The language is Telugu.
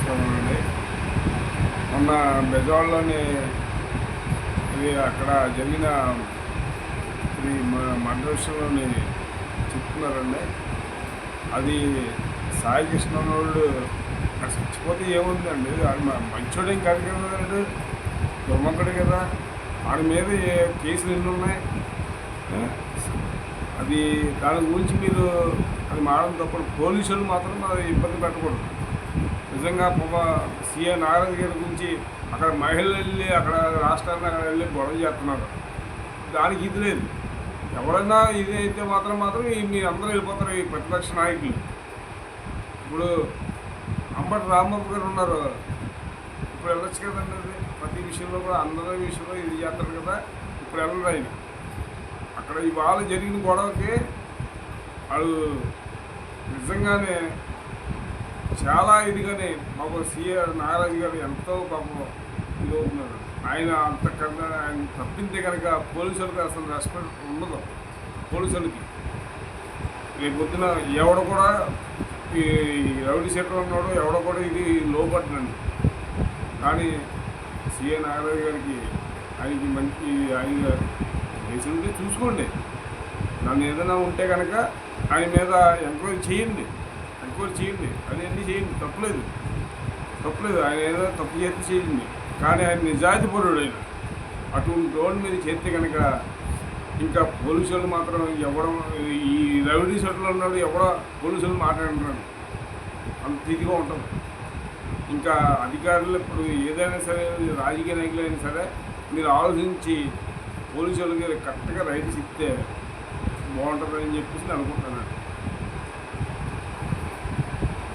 నమస్కారం అండి. మొన్న బెజవాడలోని ఇది అక్కడ జరిగిన ఇది మర్డర్ విషయంలోని చెప్తున్నారండి. అది సాయి కృష్ణనోడు అక్కడ చచ్చిపోతే ఏముందండి, అది మంచోడేం కాదు కదండి, దుర్మకుడు కదా. వాడి మీద కేసులు ఎన్ని ఉన్నాయి. అది దాని గురించి మీరు అది మాడడం తప్పుడు. పోలీసులు మాత్రం అది ఇబ్బంది పెట్టకూడదు. నిజంగా సీఏ నాగరాజు గారి గురించి అక్కడ మహిళలు వెళ్ళి అక్కడ రాష్ట్రాన్ని అక్కడ వెళ్ళి గొడవ చేస్తున్నారు. దానికి ఇది లేదు. ఎవరైనా ఇది అయితే మాత్రం మీరు అందరూ వెళ్ళిపోతారు, ఈ ప్రతిపక్ష నాయకులు. ఇప్పుడు అంబటి రాంబాబు గారు ఉన్నారు, ఇప్పుడు వెళ్ళొచ్చు కదండి. అది ప్రతి విషయంలో కూడా అందరి విషయంలో ఇది చేస్తారు కదా. ఇప్పుడు వెళ్ళరు ఆయన. అక్కడ ఇవాళ జరిగిన గొడవకి వాళ్ళు నిజంగానే చాలా ఇదిగానే మాకు సీఏ నాగరాజు గారు ఎంతో పాపం ఇది అవుతున్నారు. ఆయన అంతకన్నా ఆయన తప్పితే కనుక పోలీసులకు అసలు రెస్పెక్ట్ ఉండదు. పోలీసులకి రేపు పొద్దున ఎవడ కూడా ఈ రౌడీ సెక్టర్ ఉన్నాడు, ఎవడ కూడా ఇది లోపట్టినండి. కానీ సీఏ నాగరాజు గారికి ఆయనకి మంచి ఆయన కేసు ఉంటే చూసుకోండి. నన్ను ఏదైనా ఉంటే కనుక ఆయన మీద ఎంక్వైరీ చేయండి. అదేంటి చేయండి, తప్పులేదు. ఆయన ఏదో తప్పు చేస్తే చేయండి. కానీ ఆయన నిజాయితీ పరుడు. ఆయన అటువంటి రోడ్డు మీద చేస్తే కనుక ఇంకా పోలీసులు మాత్రం ఎవడం ఈ రౌడీ సెట్లో ఉన్నాడు, ఎవడో పోలీసులు మాట్లాడుతున్నాడు, అంత ఇదిగా ఉంటుంది. ఇంకా అధికారులు ఇప్పుడు ఏదైనా సరే, రాజకీయ నాయకులు అయినా సరే, మీరు ఆలోచించి పోలీసులకి కరెక్ట్గా రైట్స్ ఇస్తే బాగుంటుందని చెప్పేసి నేను అనుకుంటున్నాను.